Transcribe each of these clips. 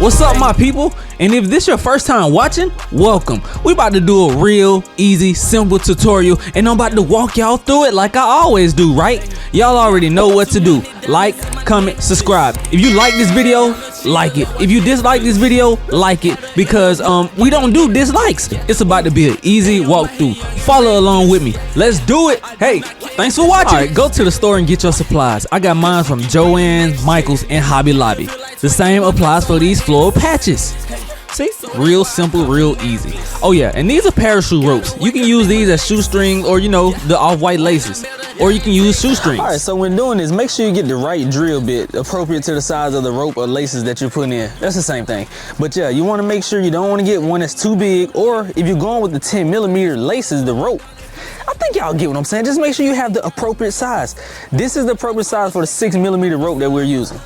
What's up, my people? And if this your first time watching, welcome. We about to do a real easy, simple tutorial, and I'm about to walk y'all through it like I always do, right? Y'all already know what to do. Like, comment, subscribe. If you like this video, like it. If you dislike this video, like it, because we don't do dislikes. It's about to be an easy walkthrough. Follow along with me. Let's do it. Hey, thanks for watching. All right, go to the store and get your supplies. I got mine from Joann's, Michael's, and Hobby Lobby. The same applies for these floral patches. See? Real simple, real easy. Oh yeah, and these are parachute ropes. You can use these as shoestrings or, you know, the off-white laces. Or you can use shoestrings. All right, so when doing this, make sure you get the right drill bit appropriate to the size of the rope or laces that you're putting in. That's the same thing. But yeah, you want to make sure you don't want to get one that's too big, or if you're going with the 10mm laces, the rope, I think y'all get what I'm saying. Just make sure you have the appropriate size. This is the appropriate size for the 6mm rope that we're using.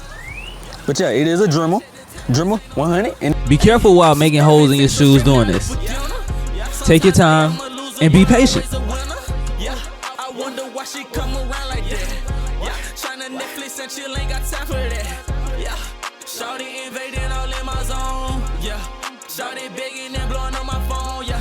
But yeah, it is a Dremel 100. And be careful while making holes in your shoes doing this. Take your time and be patient. I wonder why she come around like that. Yeah, tryna Netflix and chill, ain't got time for that. Yeah, shawty invading all in my zone. Yeah, shawty begging and blowing on my phone. Yeah,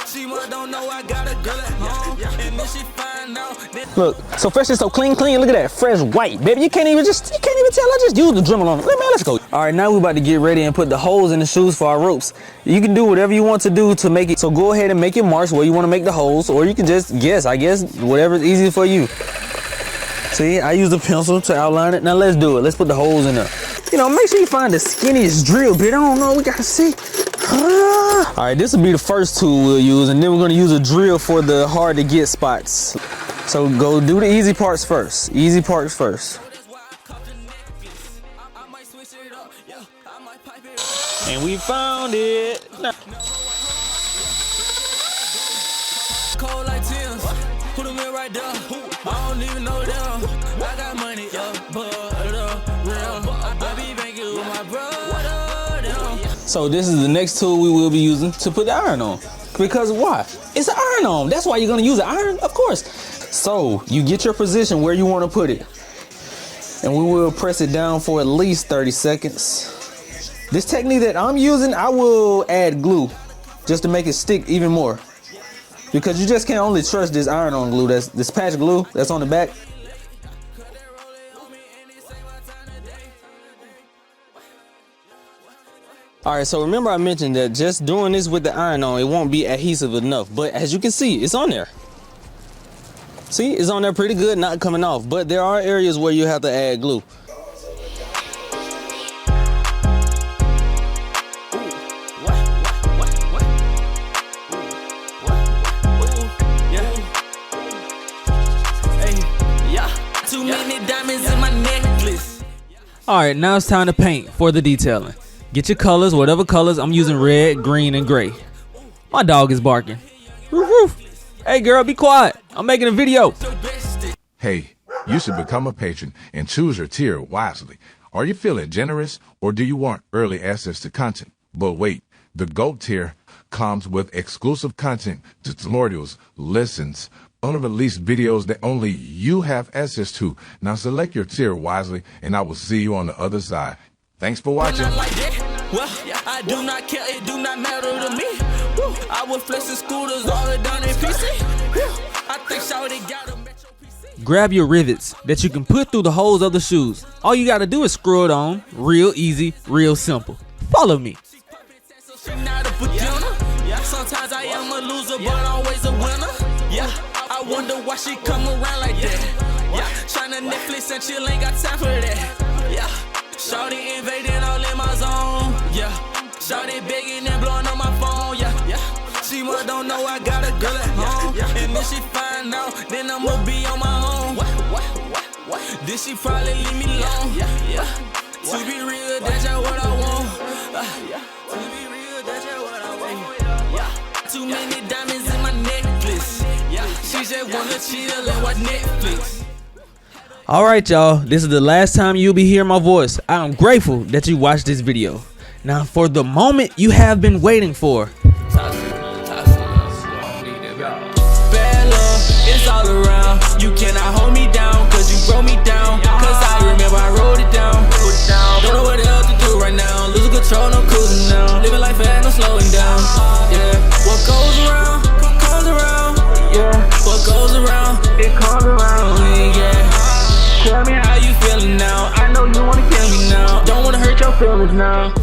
she must don't know I got a girl at home, and then she find out. Look, so fresh and so clean. Look at that, fresh white, baby. You can't even tell. I just used the Dremel on it. Man, let's go. All right, now we're about to get ready and put the holes in the shoes for our ropes. You can do whatever you want to do to make it. So go ahead and make your marks where you want to make the holes, or you can just guess. I guess whatever's easy for you. See, I use a pencil to outline it. Now let's do it. Let's put the holes in there. You know, make sure you find the skinniest drill bit. I don't know. We gotta see. All right, this will be the first tool we'll use, and then we're gonna use a drill for the hard to get spots. So go do the easy parts first. Easy parts first. And we found it. Cold like Tim's, put them in right there. I don't even know them. I got money up, but real. I be banking with my brother. So this is the next tool we will be using to put the iron on. Because why? It's an iron on. That's why you're gonna use an iron, of course. So you get your position where you want to put it, and we will press it down for at least 30 seconds. This technique that I'm using, I will add glue just to make it stick even more, because you just can't only trust this iron-on glue. That's this patch glue that's on the back. All right, so remember I mentioned that just doing this with the iron-on, it won't be adhesive enough, but as you can see, it's on there. See, it's on there pretty good, not coming off, but there are areas where you have to add glue. Too many diamonds in my necklace. All right, now it's time to paint for the detailing. Get your colors, whatever colors. I'm using red, green, and gray. My dog is barking. Roof, roof. Hey girl, be quiet. I'm making a video. Hey, you should become a patron and choose your tier wisely. Are you feeling generous, or do you want early access to content? But wait, the GOAT tier comes with exclusive content, tutorials, lessons, unreleased videos that only you have access to. Now select your tier wisely, and I will see you on the other side. Thanks for watching. Well, I do not care, it do not matter to me. I was flexing scooters all the down in PC. I think Shawty got a Metro PC. Grab your rivets that you can put through the holes of the shoes. All you gotta do is screw it on. Real easy, real simple. Follow me. Sometimes I am a loser, but always a winner. Yeah, I wonder why she come around like that. Yeah, tryna Netflix and chill, ain't got time for that. Yeah, shawty invading all in my zone. Yeah, shawty begging and blowing on my phone. Yeah, she must don't know I got a girl at home, and then she find out, then I'ma be on my own. Then she probably leave me alone. Yeah, to be real, that's just what I want. To be real, that's just what I want. Too many diamonds in my necklace. She just wanna chill and watch Netflix. All right, y'all. This is the last time you'll be hearing my voice. I am grateful that you watched this video. Now, for the moment you have been waiting for. Bad love, it's all around. You cannot hold me down, cause you broke me down. Cause I remember I wrote it down. Don't know what else to do right now. Losing control. Tell me how you feeling now. I know you wanna kill me now. Don't wanna hurt your feelings now.